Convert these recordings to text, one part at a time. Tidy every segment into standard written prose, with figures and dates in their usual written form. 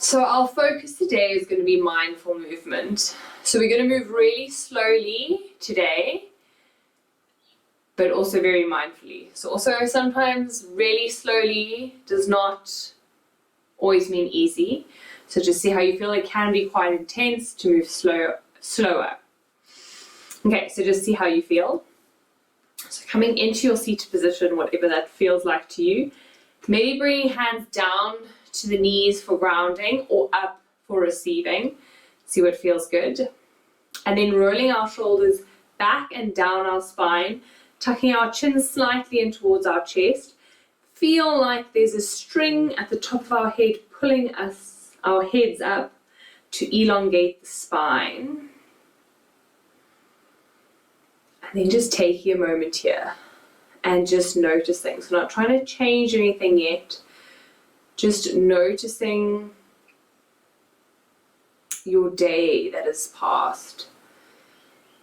So our focus today is going to be mindful movement. So we're going to move really slowly today, but also very mindfully. So also sometimes really slowly does not always mean easy. So just see how you feel. It can be quite intense to move slower. Okay, so just see how you feel. So coming into your seated position, whatever that feels like to you, maybe bringing hands down to the knees for grounding or up for receiving. See what feels good. And then rolling our shoulders back and down our spine, tucking our chin slightly in towards our chest. Feel like there's a string at the top of our head pulling our heads up to elongate the spine. And then just taking a moment here and just noticing. So not trying to change anything yet, just noticing your day that has passed.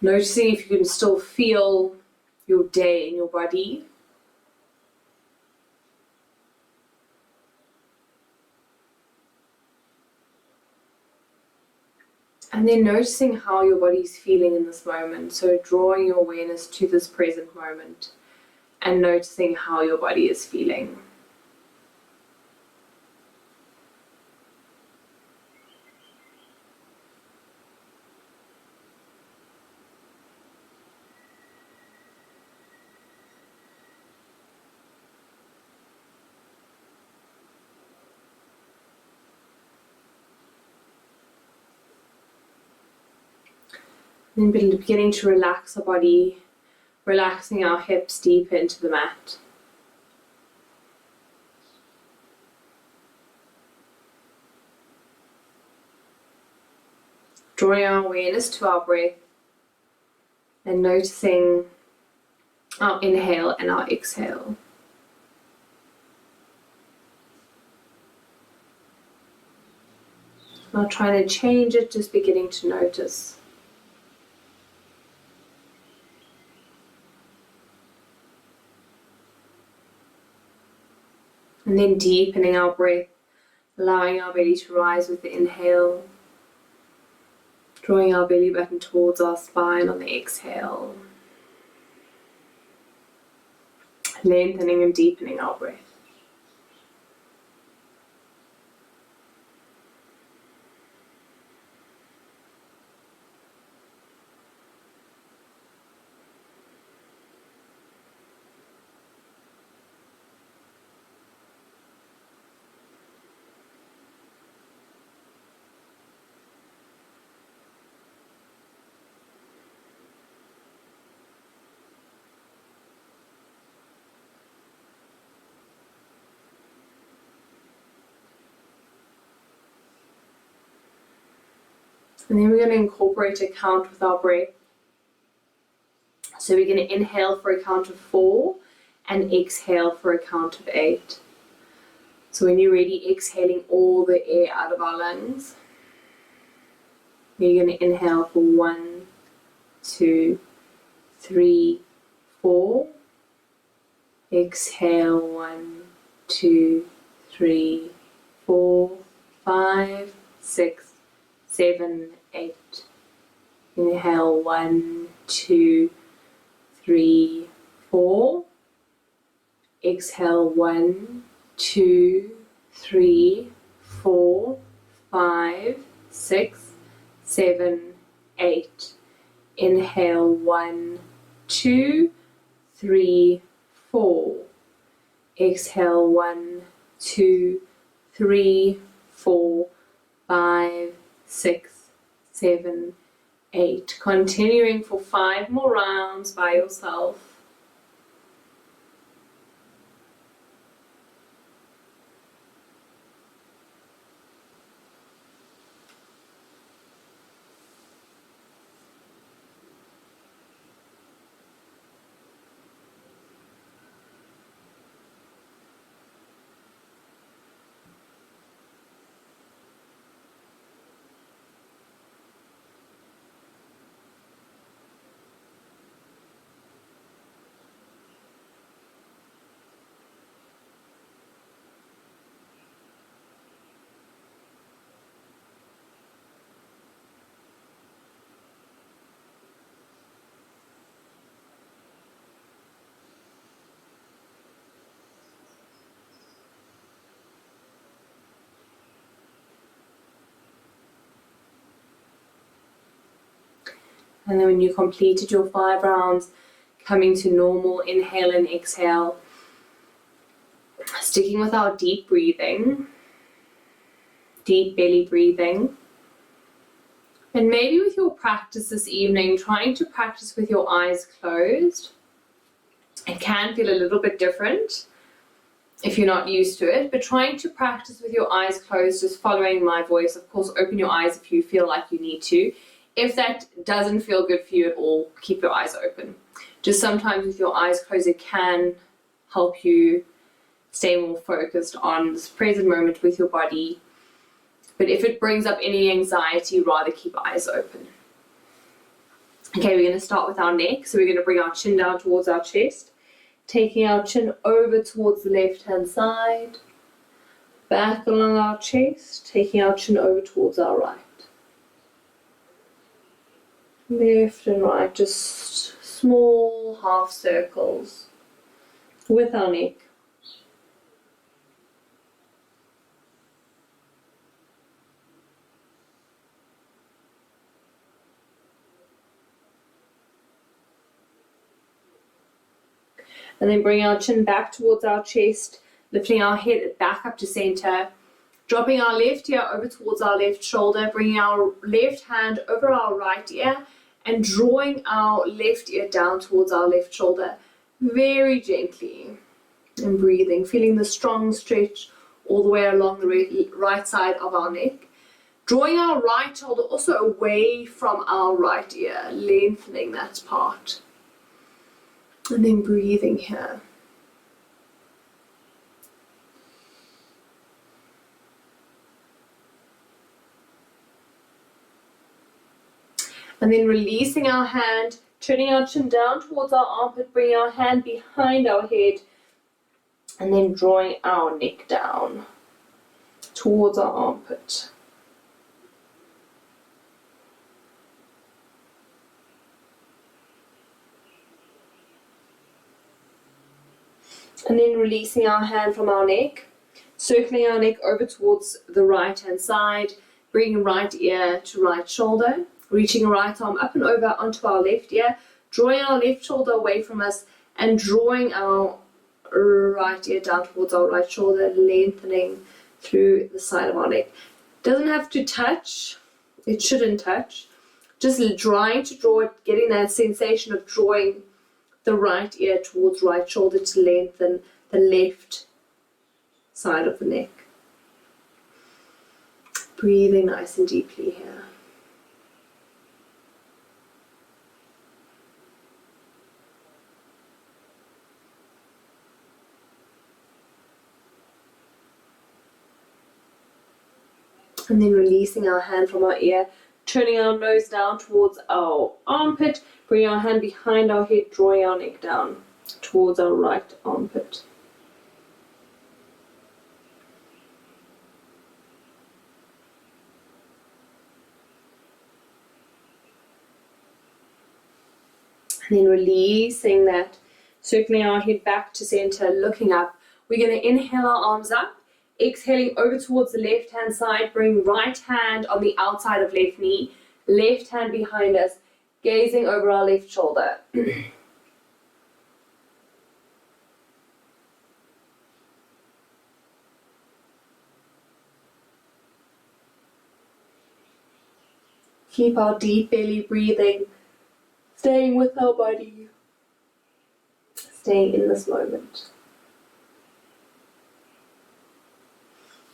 Noticing if you can still feel your day in your body. And then noticing how your body is feeling in this moment. So drawing your awareness to this present moment and noticing how your body is feeling. Then beginning to relax our body, relaxing our hips deeper into the mat. Drawing our awareness to our breath and noticing our inhale and our exhale. Not trying to change it, just beginning to notice. And then deepening our breath, allowing our belly to rise with the inhale, drawing our belly button towards our spine on the exhale, lengthening and deepening our breath. And then we're going to incorporate a count with our breath. So we're going to inhale for a count of 4 and exhale for a count of 8. So when you're ready, exhaling all the air out of our lungs. You're going to inhale for 1, 2, 3, 4. Exhale 1, 2, 3, 4, 5, 6, 7, 8. Inhale 1, 2, 3, 4. Exhale 1, 2, 3, 4, 5, 6, 7, 8. Inhale 1, 2, 3, 4. Exhale 1, 2, 3, 4, 5, 6, 7, 8. Continuing for 5 more rounds by yourself. And then when you completed your 5 rounds, coming to normal, inhale and exhale. Sticking with our deep breathing, deep belly breathing. And maybe with your practice this evening, trying to practice with your eyes closed. It can feel a little bit different if you're not used to it, but trying to practice with your eyes closed, just following my voice. Of course, open your eyes if you feel like you need to. If that doesn't feel good for you at all, keep your eyes open. Just sometimes with your eyes closed, it can help you stay more focused on this present moment with your body. But if it brings up any anxiety, rather keep eyes open. Okay, we're going to start with our neck. So we're going to bring our chin down towards our chest, taking our chin over towards the left-hand side, back along our chest, taking our chin over towards our right. Left and right, just small half circles with our neck. And then bring our chin back towards our chest, lifting our head back up to center, dropping our left ear over towards our left shoulder, bringing our left hand over our right ear, and drawing our left ear down towards our left shoulder, very gently. And breathing, feeling the strong stretch all the way along the right side of our neck. Drawing our right shoulder also away from our right ear, lengthening that part. And then breathing here. And then releasing our hand, turning our chin down towards our armpit, bringing our hand behind our head, and then drawing our neck down towards our armpit. And then releasing our hand from our neck, circling our neck over towards the right hand side, bringing right ear to right shoulder, reaching right arm up and over onto our left ear, drawing our left shoulder away from us, and drawing our right ear down towards our right shoulder, lengthening through the side of our neck. Doesn't have to touch, it shouldn't touch. Just trying to draw it, getting that sensation of drawing the right ear towards right shoulder to lengthen the left side of the neck. Breathing nice and deeply here. And then releasing our hand from our ear, turning our nose down towards our armpit, bringing our hand behind our head, drawing our neck down towards our right armpit. And then releasing that, circling our head back to center, looking up. We're going to inhale our arms up, exhaling over towards the left hand side, bring right hand on the outside of left knee, left hand behind us, gazing over our left shoulder. Keep our deep belly breathing, staying with our body, staying in this moment.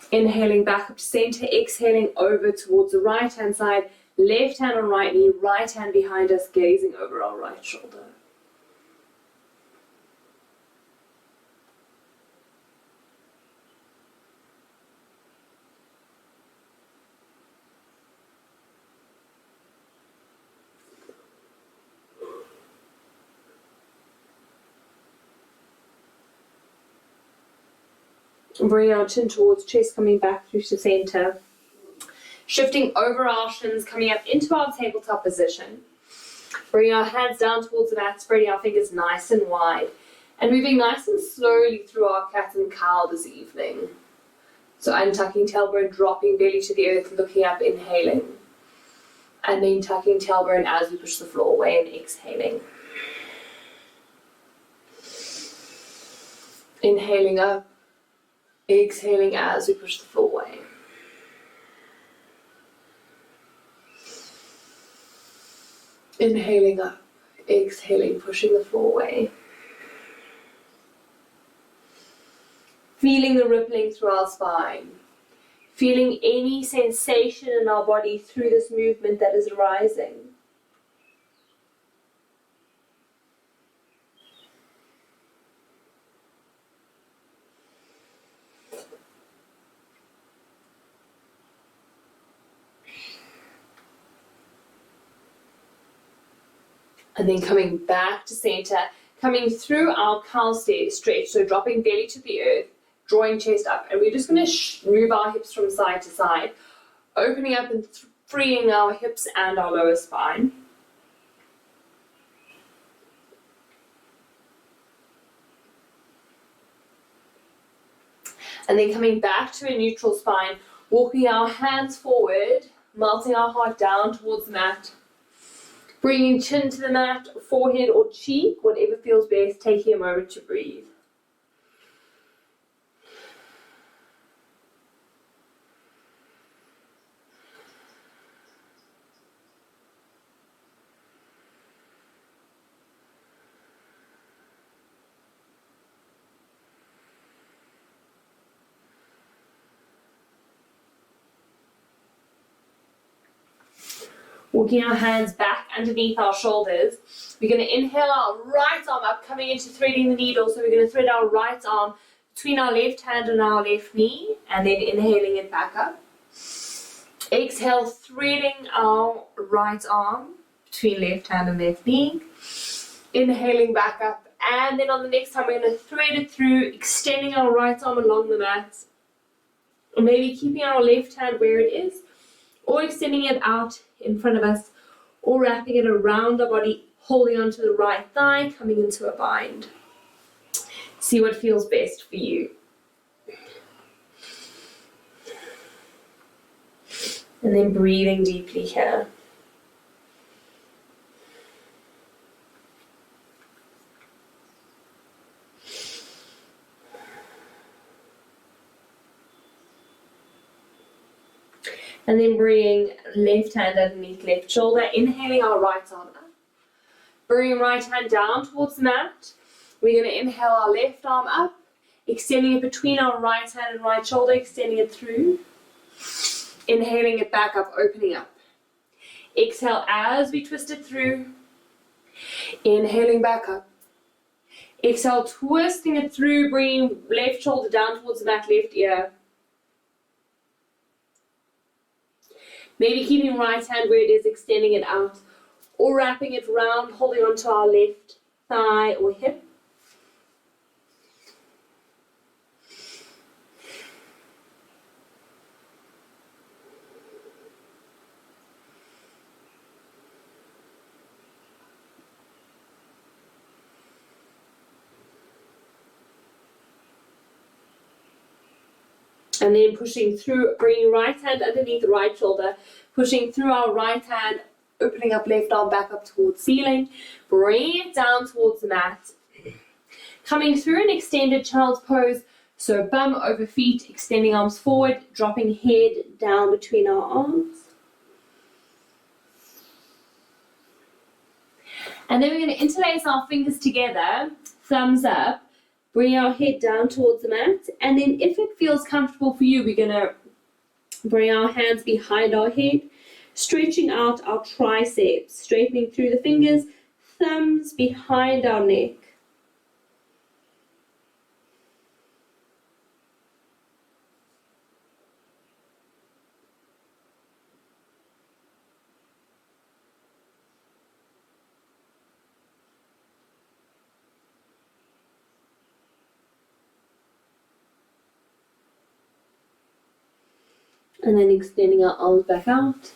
Inhaling back up to center, exhaling over towards the right hand side, left hand on right knee, right hand behind us, gazing over our right shoulder. Bring our chin towards chest, coming back through to center. Shifting over our shins, coming up into our tabletop position. Bring our hands down towards the mat, spreading our fingers nice and wide. And moving nice and slowly through our cat and cow this evening. So untucking tailbone, dropping belly to the earth, looking up, inhaling. And then tucking tailbone as we push the floor away and exhaling. Inhaling up, exhaling as we push the floor away. Inhaling up, exhaling, pushing the floor away. Feeling the rippling through our spine. Feeling any sensation in our body through this movement that is arising. And then coming back to center, coming through our cow stretch, so dropping belly to the earth, drawing chest up, and we're just going to move our hips from side to side, opening up and freeing our hips and our lower spine. And then coming back to a neutral spine, walking our hands forward, melting our heart down towards the mat. Bringing chin to the mat, forehead or cheek, whatever feels best, taking a moment to breathe. Walking our hands back underneath our shoulders. We're going to inhale our right arm up, coming into threading the needle. So we're going to thread our right arm between our left hand and our left knee, and then inhaling it back up. Exhale, threading our right arm between left hand and left knee. Inhaling back up, and then on the next time we're going to thread it through, extending our right arm along the mat. Or maybe keeping our left hand where it is, or extending it out in front of us, or wrapping it around our body, holding onto the right thigh, coming into a bind. See what feels best for you. And then breathing deeply here. And then bringing left hand underneath left shoulder, inhaling our right arm up. Bringing right hand down towards the mat. We're going to inhale our left arm up, extending it between our right hand and right shoulder, extending it through. Inhaling it back up, opening up. Exhale as we twist it through. Inhaling back up. Exhale, twisting it through, bringing left shoulder down towards the mat, left ear. Maybe keeping right hand where it is, extending it out, or wrapping it round, holding onto our left thigh or hip. And then pushing through, bringing right hand underneath the right shoulder, pushing through our right hand, opening up left arm back up towards ceiling, bring it down towards the mat. Coming through an extended child's pose, so bum over feet, extending arms forward, dropping head down between our arms. And then we're going to interlace our fingers together, thumbs up, bring our head down towards the mat, and then if it feels comfortable for you, we're going to bring our hands behind our head, stretching out our triceps, straightening through the fingers, thumbs behind our neck. And then extending our arms back out.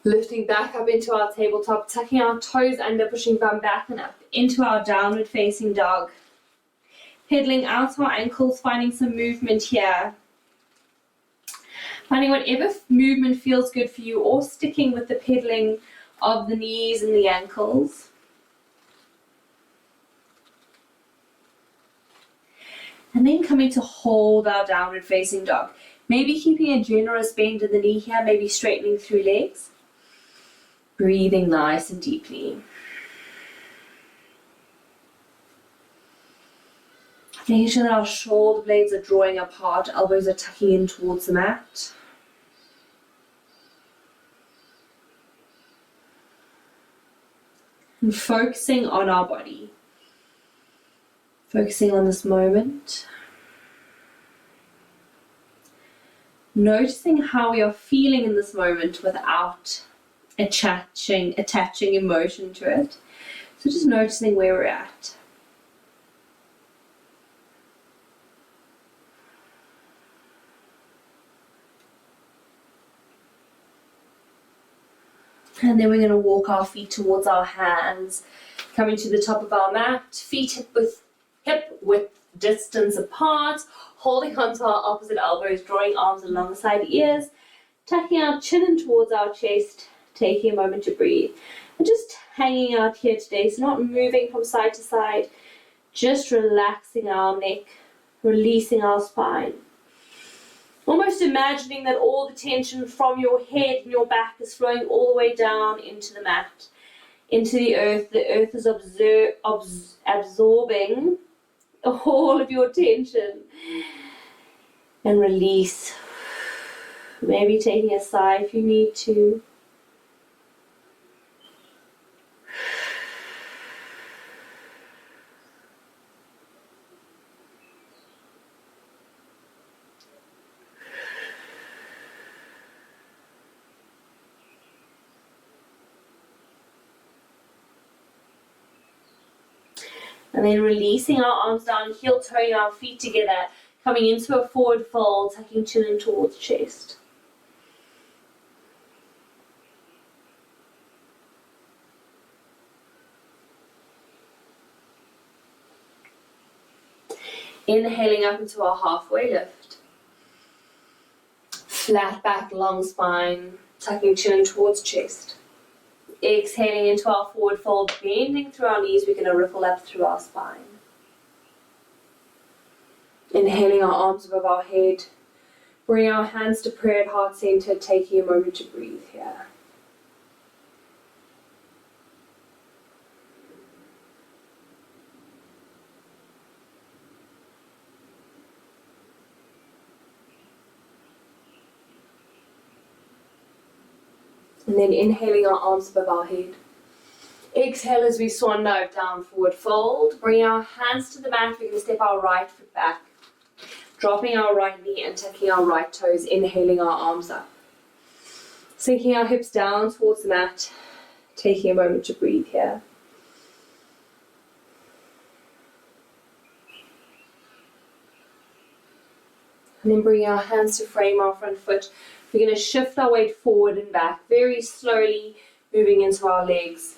Lifting back up into our tabletop, tucking our toes under, pushing bum back and up into our downward facing dog. Pedaling out our ankles, finding some movement here. Finding whatever movement feels good for you, or sticking with the pedaling of the knees and the ankles. And then coming to hold our downward facing dog. Maybe keeping a generous bend in the knee here, maybe straightening through legs. Breathing nice and deeply. Making sure that our shoulder blades are drawing apart, elbows are tucking in towards the mat. And focusing on our body. Focusing on this moment. Noticing how we are feeling in this moment without attaching emotion to it. So just noticing where we're at. And then we're going to walk our feet towards our hands, coming to the top of our mat, feet hip width distance apart, holding onto our opposite elbows, drawing arms alongside ears, tucking our chin in towards our chest, taking a moment to breathe. And just hanging out here today, so not moving from side to side, just relaxing our neck, releasing our spine. Almost imagining that all the tension from your head and your back is flowing all the way down into the mat, into the earth. The earth is absorbing all of your tension. And release. Maybe taking a sigh if you need to. And then releasing our arms down, heel toeing our feet together, coming into a forward fold, tucking chin in towards chest. Inhaling up into our halfway lift. Flat back, long spine, tucking chin in towards chest. Exhaling into our forward fold, bending through our knees, we're going to ripple up through our spine. Inhaling our arms above our head, bring our hands to prayer at heart center, taking a moment to breathe here. And then inhaling our arms above our head. Exhale as we swan dive down, forward fold. Bring our hands to the mat. We're going to step our right foot back. Dropping our right knee and tucking our right toes. Inhaling our arms up. Sinking our hips down towards the mat. Taking a moment to breathe here. And then bring our hands to frame our front foot. We're going to shift our weight forward and back, very slowly moving into our legs,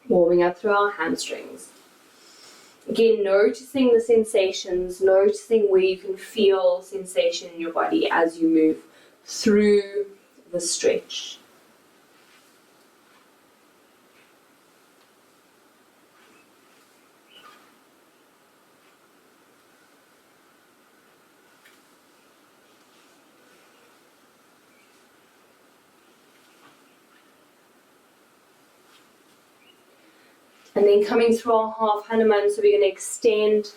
warming up through our hamstrings. Again, noticing the sensations, noticing where you can feel sensation in your body as you move through the stretch. And then coming through our half Hanuman, so we're going to extend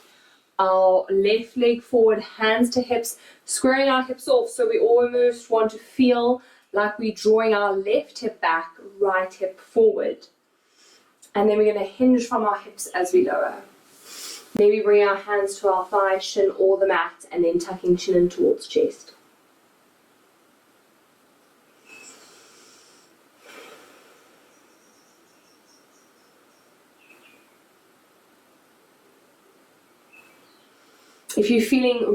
our left leg forward, hands to hips, squaring our hips off, so we almost want to feel like we're drawing our left hip back, right hip forward. And then we're going to hinge from our hips as we lower. Maybe bring our hands to our thigh, shin or the mat, and then tucking chin in towards chest. If you're feeling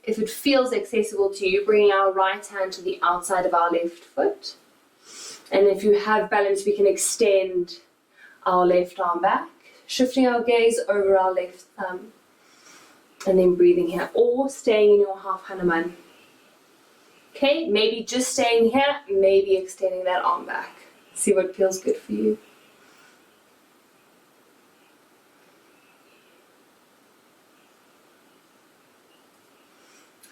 if it feels accessible to you, bringing our right hand to the outside of our left foot. And if you have balance, we can extend our left arm back, shifting our gaze over our left thumb. And then breathing here, or staying in your half Hanuman. Okay, maybe just staying here, maybe extending that arm back. See what feels good for you.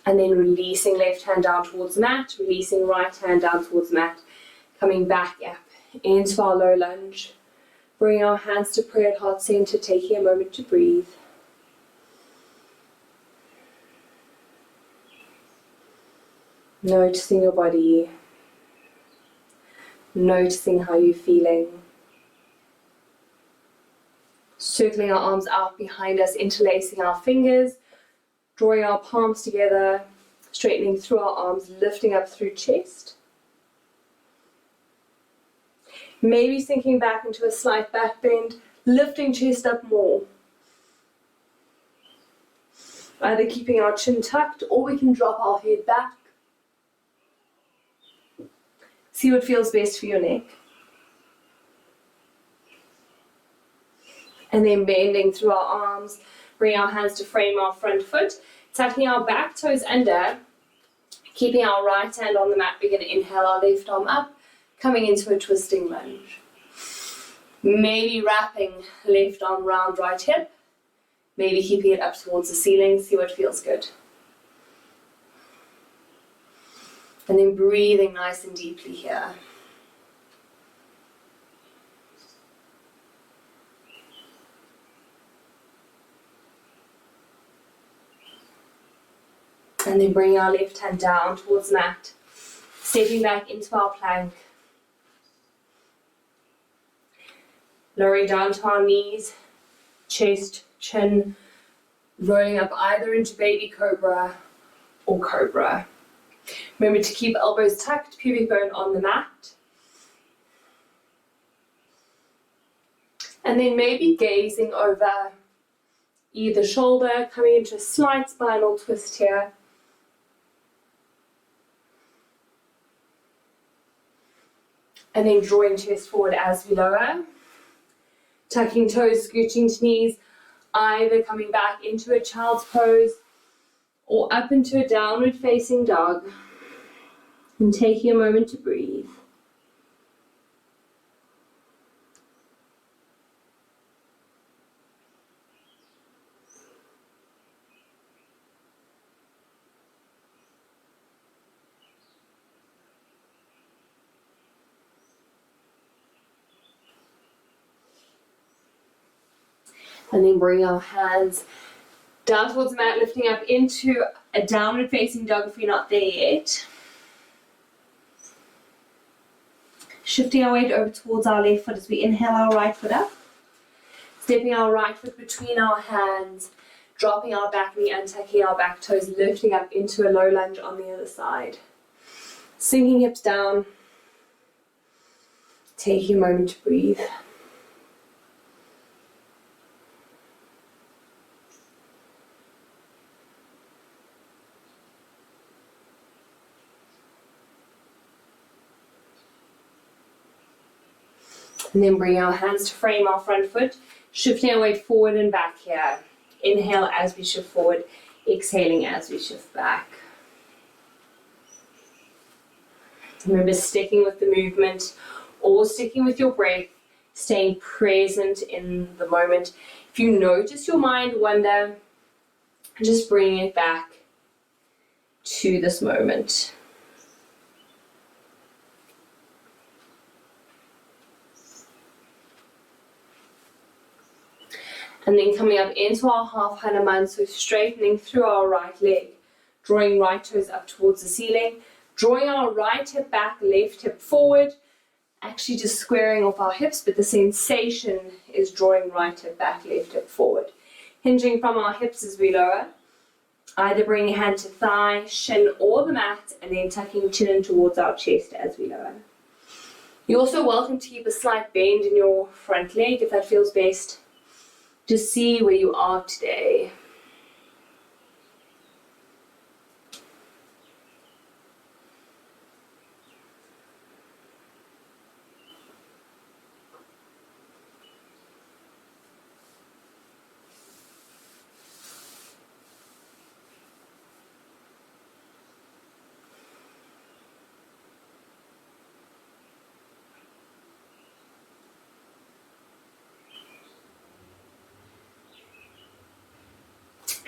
And then releasing left hand down towards the mat, releasing right hand down towards the mat, coming back up into our low lunge. Bring our hands to prayer at heart center, taking a moment to breathe. Noticing your body, noticing how you're feeling. Circling our arms out behind us, interlacing our fingers, drawing our palms together, straightening through our arms, lifting up through chest. Maybe sinking back into a slight back bend, lifting chest up more. Either keeping our chin tucked or we can drop our head back. See what feels best for your neck. And then bending through our arms, bring our hands to frame our front foot, tucking our back toes under, keeping our right hand on the mat. We're going to inhale our left arm up, coming into a twisting lunge. Maybe wrapping left arm round right hip, maybe keeping it up towards the ceiling, see what feels good. And then breathing nice and deeply here. And then bring our left hand down towards the mat, stepping back into our plank. Lowering down to our knees, chest, chin, rolling up either into baby cobra or cobra. Remember to keep elbows tucked, pubic bone on the mat. And then maybe gazing over either shoulder, coming into a slight spinal twist here. And then drawing chest forward as we lower. Tucking toes, scooching to knees, either coming back into a child's pose or up into a downward facing dog. And taking a moment to breathe. And then bring our hands down towards the mat, lifting up into a downward facing dog if you're not there yet. Shifting our weight over towards our left foot as we inhale our right foot up. Stepping our right foot between our hands, dropping our back knee and tucking our back toes, lifting up into a low lunge on the other side. Sinking hips down. Taking a moment to breathe. And then bring our hands to frame our front foot, shifting our weight forward and back here. Inhale as we shift forward, exhaling as we shift back. Remember, sticking with the movement or sticking with your breath, staying present in the moment. If you notice your mind wander, just bring it back to this moment. And then coming up into our half Hanuman, so straightening through our right leg, drawing right toes up towards the ceiling, drawing our right hip back, left hip forward, actually just squaring off our hips, but the sensation is drawing right hip back, left hip forward. Hinging from our hips as we lower, either bringing hand to thigh, shin or the mat, and then tucking chin in towards our chest as we lower. You're also welcome to keep a slight bend in your front leg if that feels best. Just see where you are today.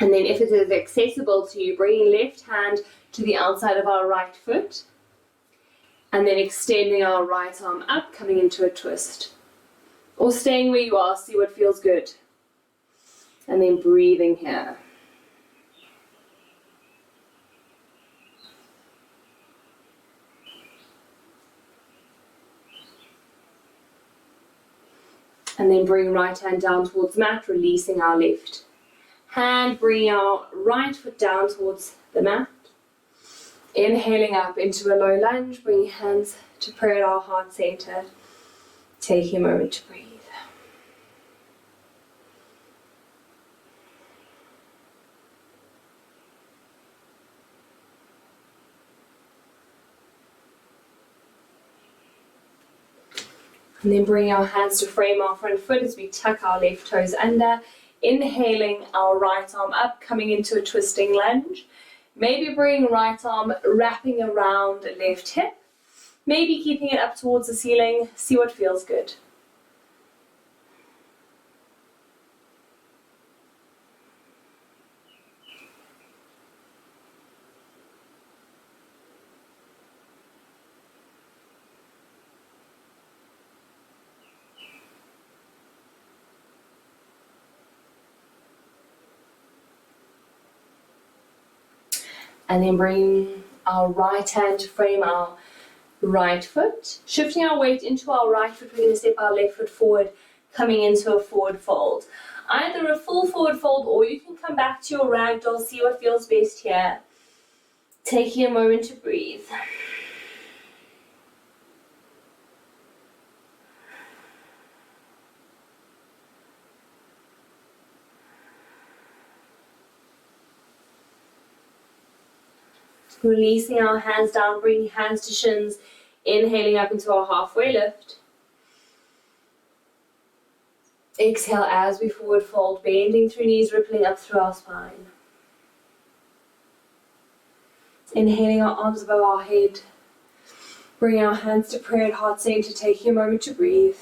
And then if it is accessible to you, bringing left hand to the outside of our right foot. And then extending our right arm up, coming into a twist. Or staying where you are, see what feels good. And then breathing here. And then bring right hand down towards the mat, releasing our left hand. Bring our right foot down towards the mat. Inhaling up into a low lunge, bring your hands to prayer at our heart center. Taking a moment to breathe. And then bring our hands to frame our front foot as we tuck our left toes under. Inhaling our right arm up, coming into a twisting lunge. Maybe bring right arm wrapping around left hip. Maybe keeping it up towards the ceiling. See what feels good. And then bring our right hand to frame our right foot. Shifting our weight into our right foot, we're going to step our left foot forward, coming into a forward fold. Either a full forward fold or you can come back to your ragdoll, see what feels best here. Taking a moment to breathe. Releasing our hands down, bringing hands to shins, inhaling up into our halfway lift. Exhale as we forward fold, bending through knees, rippling up through our spine. Inhaling our arms above our head, bringing our hands to prayer at heart center, taking a moment to breathe.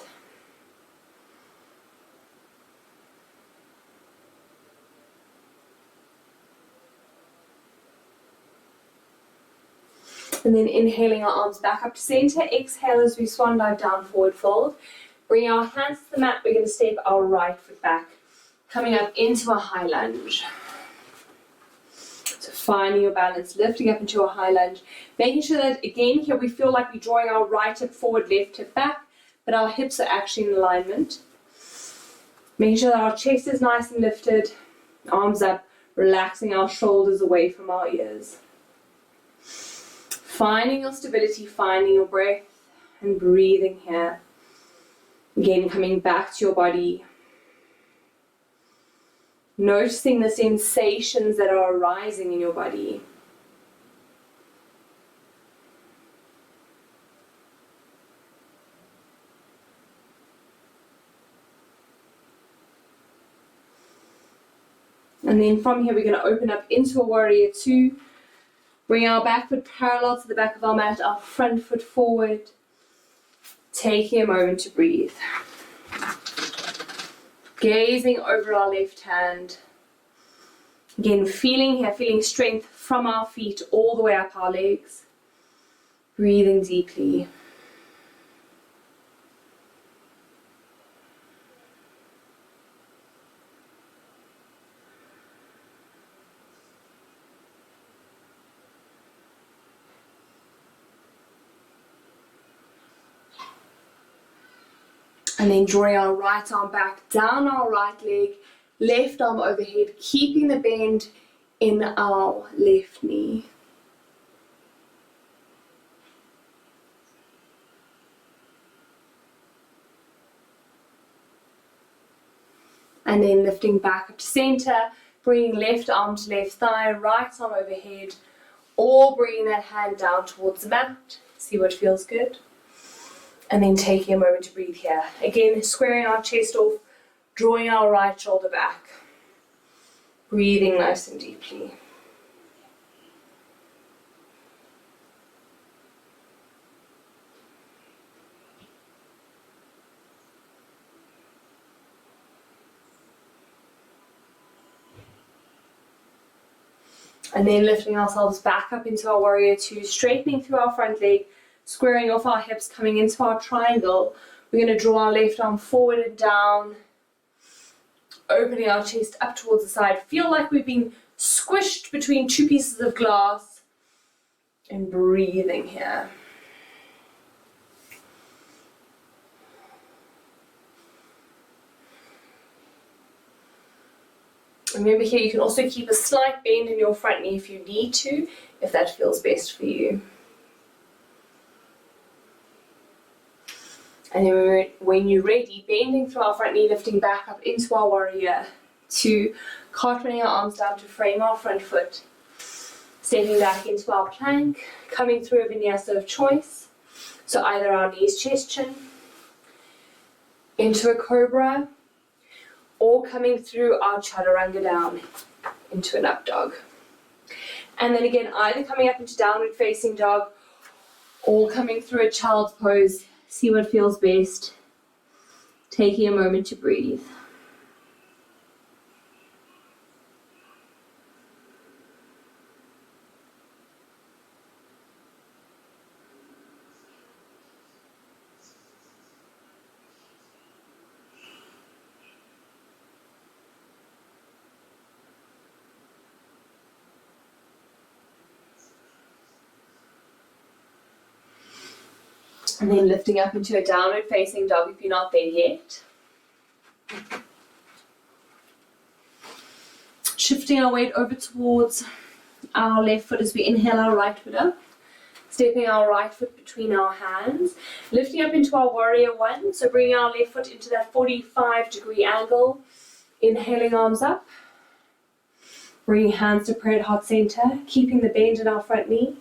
And then inhaling our arms back up to center. Exhale as we swan dive down, forward fold. Bring our hands to the mat. We're going to step our right foot back, coming up into a high lunge. So finding your balance, lifting up into a high lunge. Making sure that, again, here we feel like we're drawing our right hip forward, left hip back, but our hips are actually in alignment. Making sure that our chest is nice and lifted, arms up, relaxing our shoulders away from our ears. Finding your stability, finding your breath, and breathing here. Again, coming back to your body. Noticing the sensations that are arising in your body. And then from here, we're going to open up into a warrior two. Bring our back foot parallel to the back of our mat, our front foot forward. Taking a moment to breathe. Gazing over our left hand. Again, feeling here, feeling strength from our feet all the way up our legs. Breathing deeply. And then drawing our right arm back, down our right leg, left arm overhead, keeping the bend in our left knee. And then lifting back up to center, bringing left arm to left thigh, right arm overhead, or bringing that hand down towards the mat. See what feels good. And then taking a moment to breathe here. Again, squaring our chest off, drawing our right shoulder back. Breathing nice and deeply. And then lifting ourselves back up into our warrior two, straightening through our front leg, squaring off our hips, coming into our triangle. We're going to draw our left arm forward and down, opening our chest up towards the side. Feel like we've been squished between two pieces of glass, and breathing here. Remember here, you can also keep a slight bend in your front knee if you need to, if that feels best for you. And then when you're ready, bending through our front knee, lifting back up into our warrior two, cartwheeling our arms down to frame our front foot, stepping back into our plank, coming through a vinyasa of choice. So either our knees, chest, chin, into a cobra, or coming through our chaturanga down into an up dog. And then again, either coming up into downward facing dog or coming through a child's pose. See what feels best. Taking a moment to breathe. And then lifting up into a downward facing dog if you're not there yet. Shifting our weight over towards our left foot as we inhale our right foot up. Stepping our right foot between our hands. Lifting up into our warrior one. So bringing our left foot into that 45-degree angle. Inhaling arms up. Bringing hands to prayer at heart center. Keeping the bend in our front knee.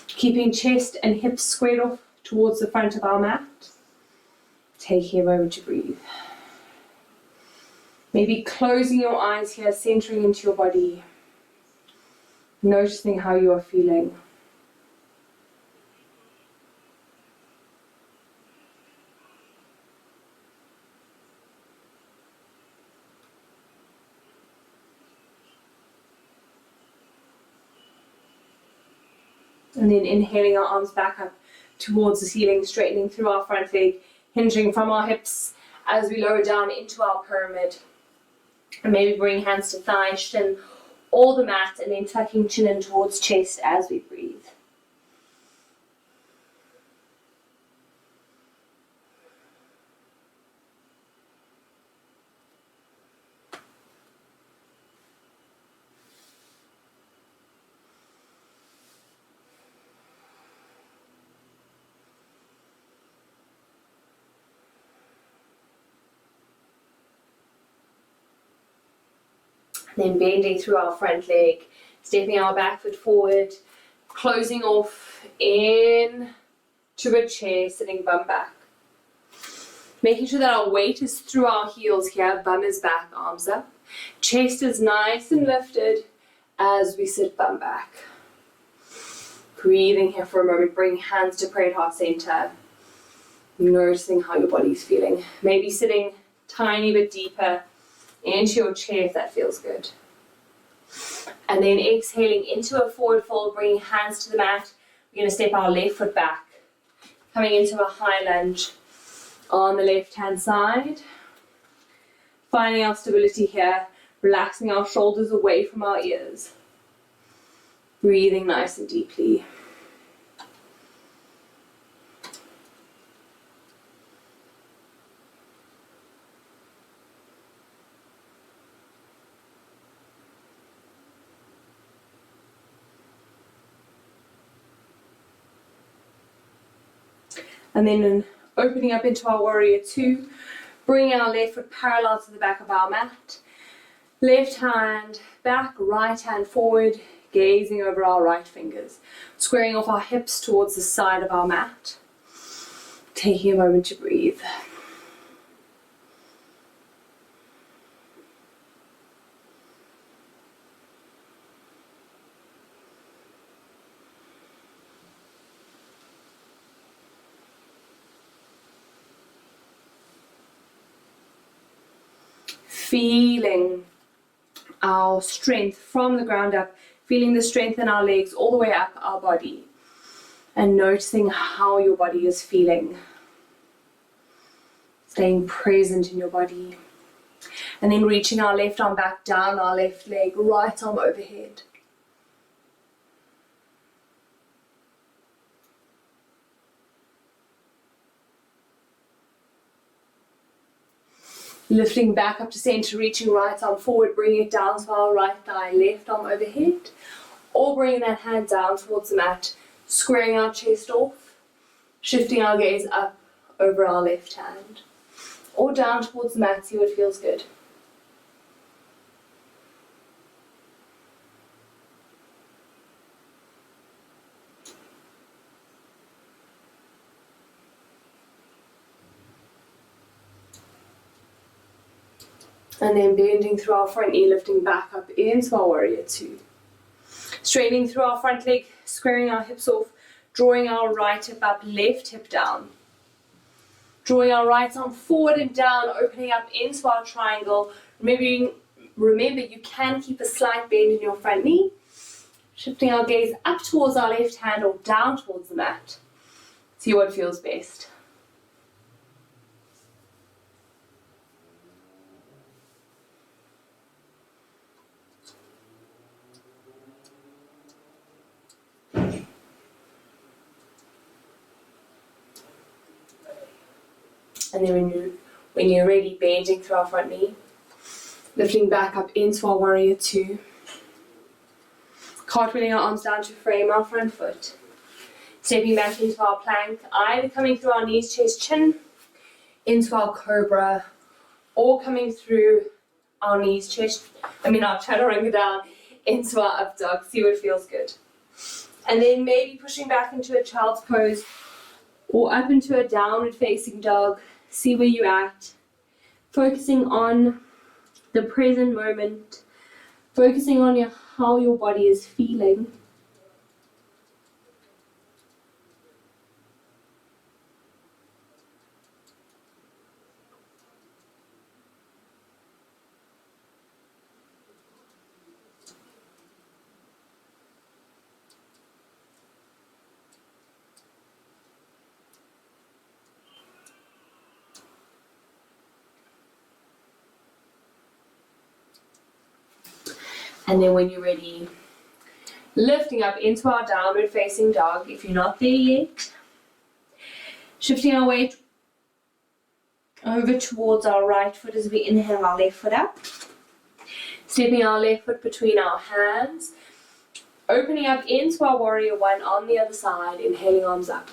Keeping chest and hips squared off towards the front of our mat. Taking a moment to breathe. Maybe closing your eyes here, centering into your body. Noticing how you are feeling. And then inhaling our arms back up towards the ceiling, straightening through our front leg, hinging from our hips as we lower down into our pyramid. And maybe bring hands to thigh, shin, or the mat, and then tucking chin in towards chest as we breathe. Then bending through our front leg, stepping our back foot forward, closing off in to a chair, sitting bum back. Making sure that our weight is through our heels here, bum is back, arms up. Chest is nice and lifted as we sit bum back. Breathing here for a moment, bring hands to prayer at heart center. Noticing how your body's feeling. Maybe sitting tiny bit deeper into your chair if that feels good. And then exhaling into a forward fold, bringing hands to the mat. We're going to step our left foot back, coming into a high lunge on the left hand side. Finding our stability here, relaxing our shoulders away from our ears. Breathing nice and deeply. And then opening up into our warrior two, bringing our left foot parallel to the back of our mat. Left hand back, right hand forward, gazing over our right fingers. Squaring off our hips towards the side of our mat. Taking a moment to breathe. Feeling our strength from the ground up, feeling the strength in our legs all the way up our body, and noticing how your body is feeling. Staying present in your body. And then reaching our left arm back down our left leg, right arm overhead. Lifting back up to center, reaching right arm forward, bringing it down to our right thigh, left arm overhead. Or bringing that hand down towards the mat, squaring our chest off, shifting our gaze up over our left hand. Or down towards the mat, see what feels good. And then bending through our front knee, lifting back up into our warrior two. Straightening through our front leg, squaring our hips off, drawing our right hip up, left hip down. Drawing our right arm forward and down, opening up into our triangle. Remember, you can keep a slight bend in your front knee. Shifting our gaze up towards our left hand or down towards the mat. See what feels best. And then when you're ready, bending through our front knee, lifting back up into our warrior two, cartwheeling our arms down to frame our front foot, stepping back into our plank, either coming through our knees, chest, chin, into our cobra, or coming through our knees, our chaturanga down, into our up dog, see what feels good. And then maybe pushing back into a child's pose, or up into a downward facing dog. See where you're at, focusing on the present moment, focusing on how your body is feeling. And then when you're ready, lifting up into our downward facing dog, if you're not there yet. Shifting our weight over towards our right foot as we inhale our left foot up. Stepping our left foot between our hands. Opening up into our warrior one on the other side, inhaling arms up.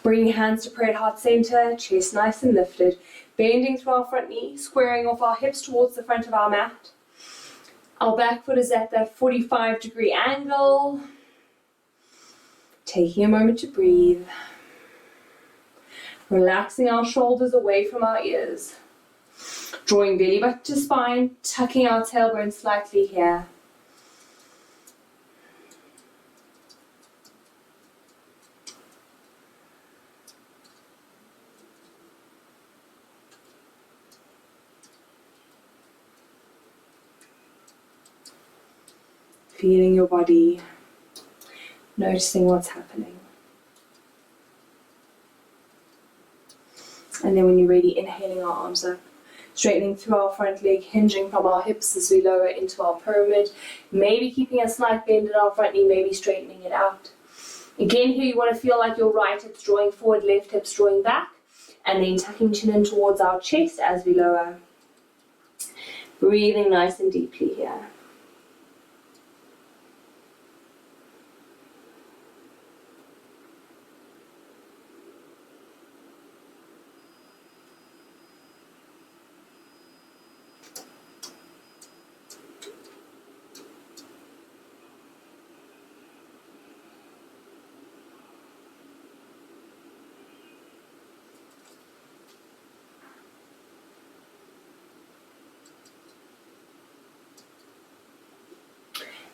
Bringing hands to prayer at heart center, chest nice and lifted. Bending through our front knee, squaring off our hips towards the front of our mat. Our back foot is at that 45-degree angle. Taking a moment to breathe. Relaxing our shoulders away from our ears. Drawing belly button to spine, tucking our tailbone slightly here. Feeling your body, noticing what's happening. And then when you're ready, inhaling our arms up, straightening through our front leg, hinging from our hips as we lower into our pyramid. Maybe keeping a slight bend in our front knee, maybe straightening it out. Again, here you want to feel like your right hip's drawing forward, left hip's drawing back, and then tucking chin in towards our chest as we lower. Breathing nice and deeply here.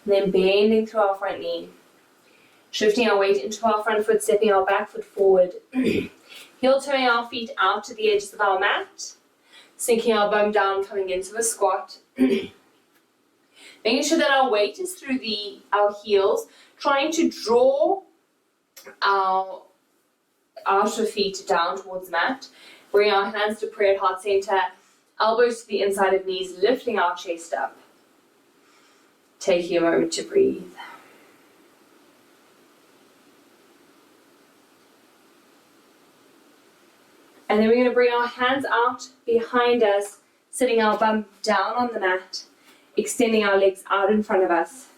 And then bending through our front knee. Shifting our weight into our front foot, stepping our back foot forward. Heel turning our feet out to the edges of our mat. Sinking our bum down, coming into a squat. Making sure that our weight is through our heels, trying to draw our outer feet down towards the mat. Bring our hands to prayer at heart center, elbows to the inside of knees, lifting our chest up. Taking a moment to breathe. And then we're going to bring our hands out behind us, sitting our bum down on the mat, extending our legs out in front of us.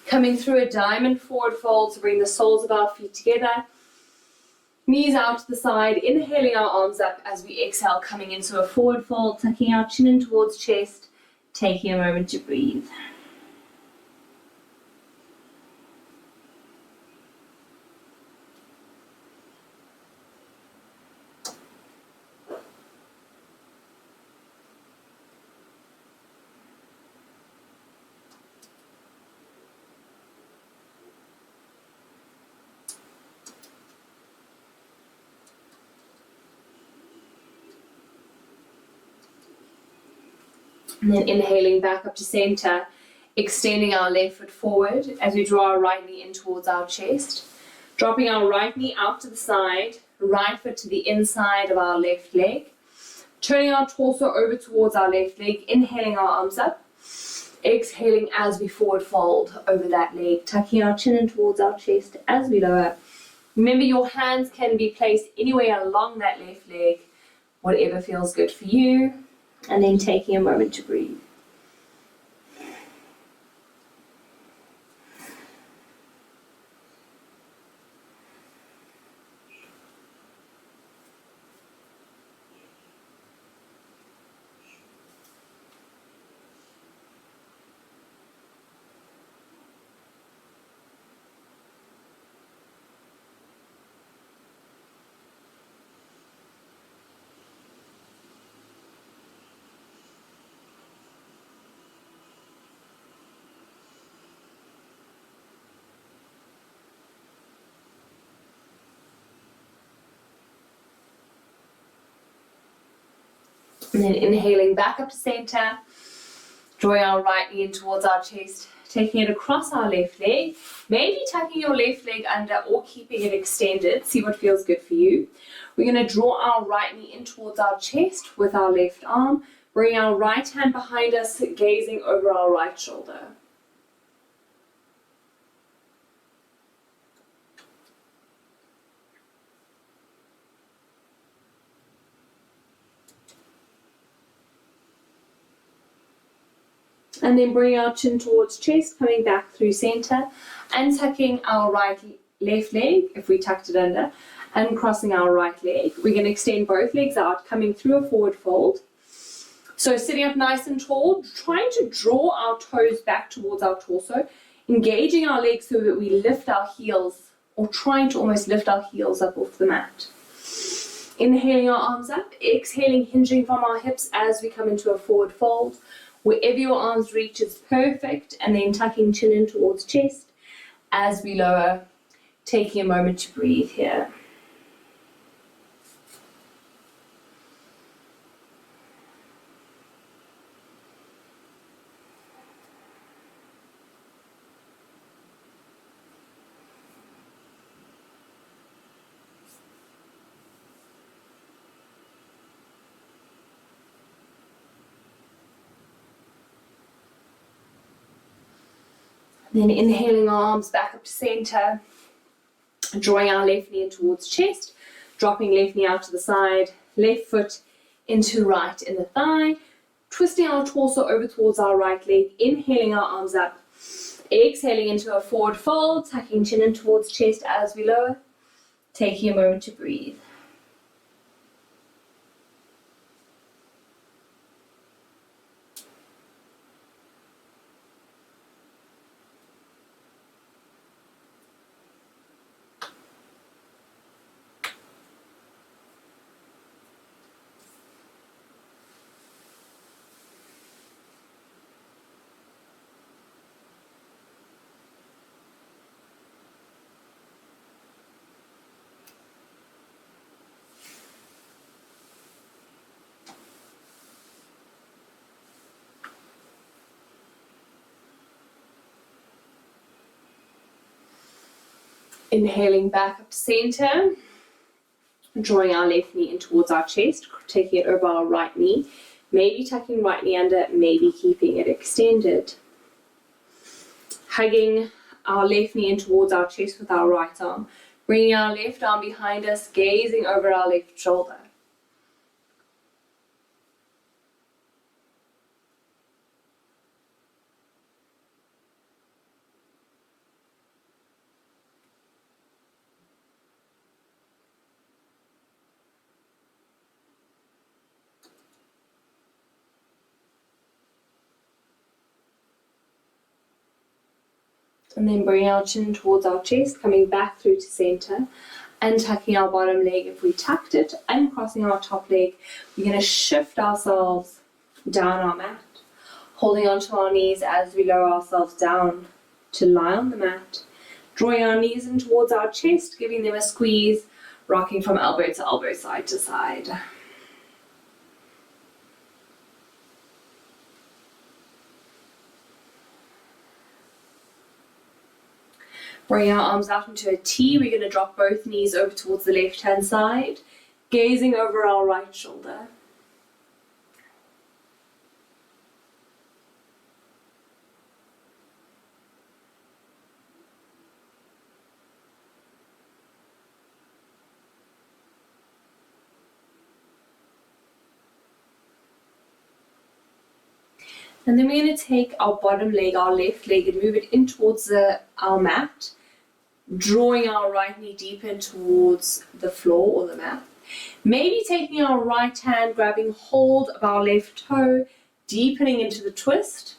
Coming through a diamond forward fold to bring the soles of our feet together. Knees out to the side, inhaling our arms up as we exhale, coming into a forward fold, tucking our chin in towards chest, taking a moment to breathe. And then inhaling back up to center, extending our left foot forward as we draw our right knee in towards our chest. Dropping our right knee out to the side, right foot to the inside of our left leg. Turning our torso over towards our left leg, inhaling our arms up. Exhaling as we forward fold over that leg, tucking our chin in towards our chest as we lower. Remember, your hands can be placed anywhere along that left leg, whatever feels good for you. And then taking a moment to breathe. And then inhaling back up to center, drawing our right knee in towards our chest, taking it across our left leg, maybe tucking your left leg under or keeping it extended, see what feels good for you. We're going to draw our right knee in towards our chest with our left arm, bring our right hand behind us, gazing over our right shoulder. And then bring our chin towards chest, coming back through center, and tucking our left leg, if we tucked it under, and crossing our right leg. We're going to extend both legs out, coming through a forward fold. So sitting up nice and tall, trying to draw our toes back towards our torso, engaging our legs so that we lift our heels, or trying to almost lift our heels up off the mat. Inhaling our arms up, exhaling, hinging from our hips as we come into a forward fold. Wherever your arms reach is perfect, and then tucking chin in towards chest as we lower, taking a moment to breathe here. Then inhaling our arms back up to center, drawing our left knee in towards chest, dropping left knee out to the side, left foot into right in the thigh, twisting our torso over towards our right leg, inhaling our arms up, exhaling into a forward fold, tucking chin in towards chest as we lower, taking a moment to breathe. Inhaling back up to center, drawing our left knee in towards our chest, taking it over our right knee, maybe tucking right knee under, maybe keeping it extended. Hugging our left knee in towards our chest with our right arm, bringing our left arm behind us, gazing over our left shoulder. And then bring our chin towards our chest, coming back through to center, and tucking our bottom leg. If we tucked it, uncrossing our top leg, we're going to shift ourselves down our mat, holding onto our knees as we lower ourselves down to lie on the mat, drawing our knees in towards our chest, giving them a squeeze, rocking from elbow to elbow, side to side. Bring our arms out into a T. We're going to drop both knees over towards the left-hand side, gazing over our right shoulder. And then we're going to take our bottom leg, our left leg, and move it in towards our mat, drawing our right knee deep in towards the floor or the mat. Maybe taking our right hand, grabbing hold of our left toe, deepening into the twist.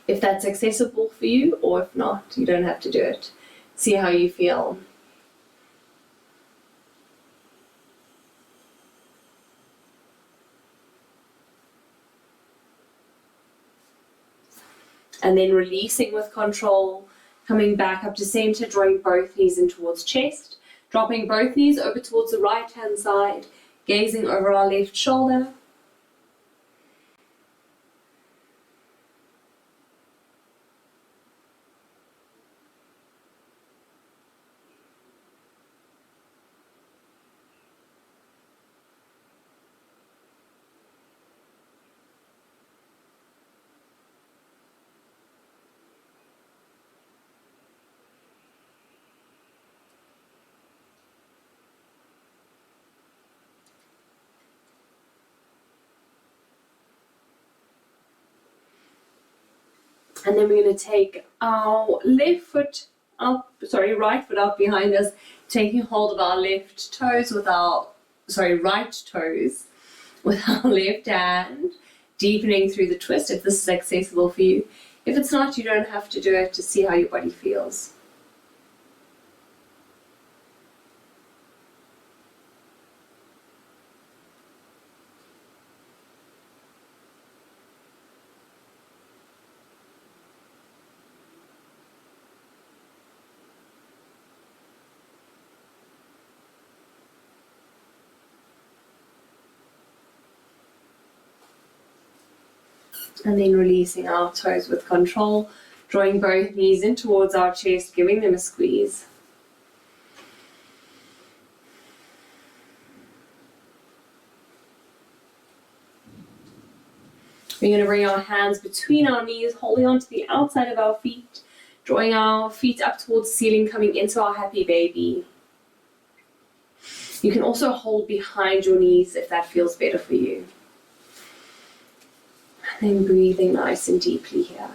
If that's accessible for you, or if not, you don't have to do it. See how you feel. And then releasing with control, coming back up to center, drawing both knees in towards chest, dropping both knees over towards the right hand side, gazing over our left shoulder. And then we're going to take our right foot out behind us, taking hold of our left toes with our, right toes with our left hand, deepening through the twist if this is accessible for you. If it's not, you don't have to do it, to see how your body feels. And then releasing our toes with control, drawing both knees in towards our chest, giving them a squeeze. We're going to bring our hands between our knees, holding onto the outside of our feet, drawing our feet up towards the ceiling, coming into our happy baby. You can also hold behind your knees if that feels better for you. And breathing nice and deeply here.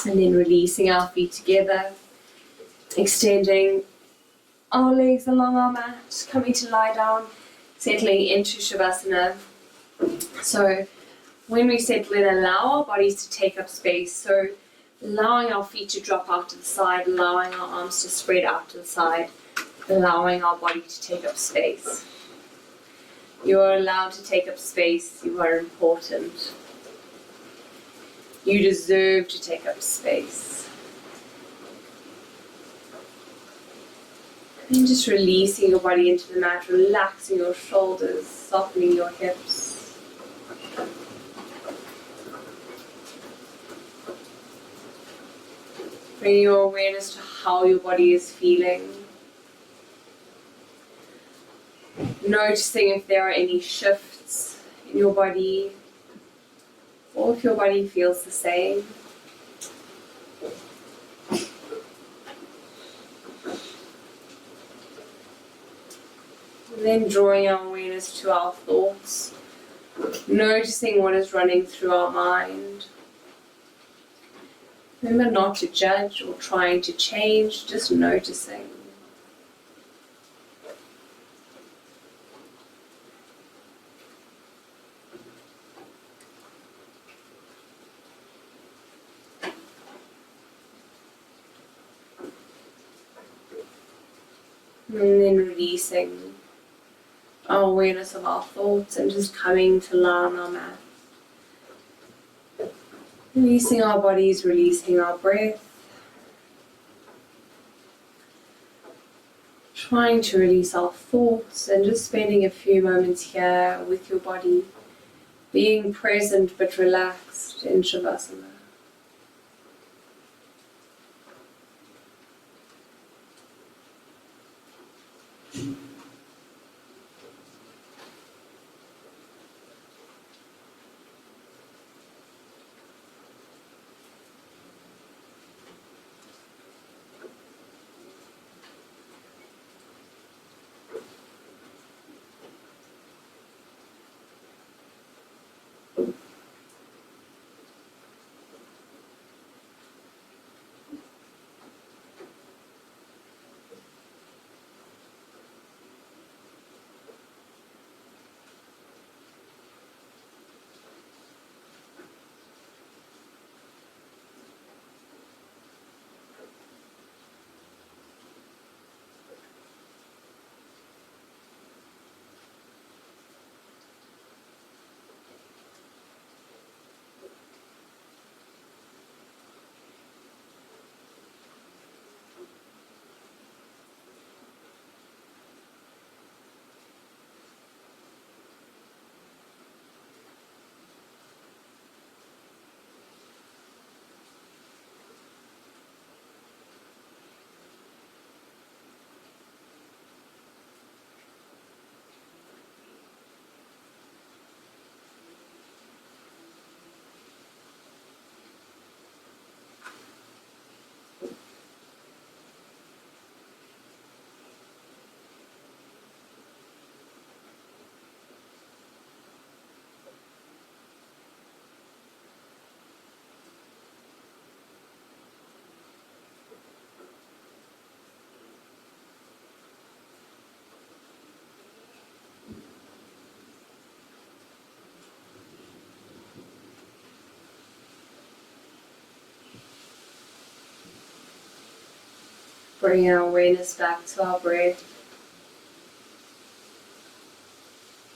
And then releasing our feet together, extending our legs along our mat, coming to lie down, settling into Shavasana. So when we settle in, allow our bodies to take up space. So allowing our feet to drop out to the side, allowing our arms to spread out to the side, allowing our body to take up space. You are allowed to take up space. You are important. You deserve to take up space. And just releasing your body into the mat, relaxing your shoulders, softening your hips. Bringing your awareness to how your body is feeling. Noticing if there are any shifts in your body, or if your body feels the same. And then drawing our awareness to our thoughts, noticing what is running through our mind. Remember not to judge or trying to change, just noticing. And then releasing our awareness of our thoughts and just coming to lie on our mat. Releasing our bodies, releasing our breath. Trying to release our thoughts and just spending a few moments here with your body, being present but relaxed in Shavasana. Bring our awareness back to our breath,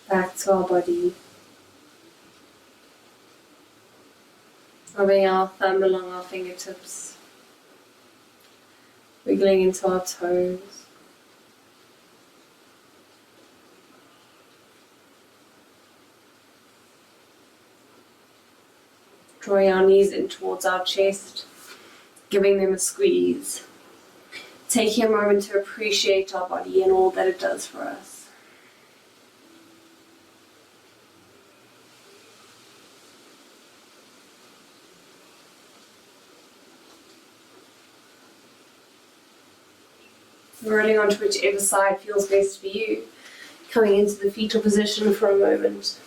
back to our body. Rubbing our thumb along our fingertips, wiggling into our toes. Drawing our knees in towards our chest, giving them a squeeze. Taking a moment to appreciate our body and all that it does for us. Rolling onto whichever side feels best for you. Coming into the fetal position for a moment.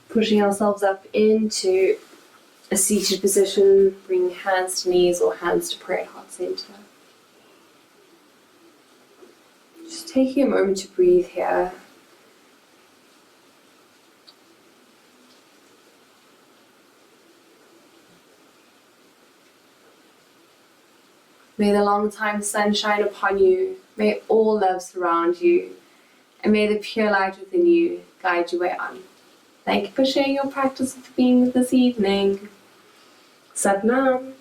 Pushing ourselves up into a seated position, bringing hands to knees or hands to prayer heart center. Just taking a moment to breathe here. May the long time sun shine upon you. May all love surround you. And may the pure light within you guide your way on. Thank you for sharing your practice with me this evening. Sat Nam.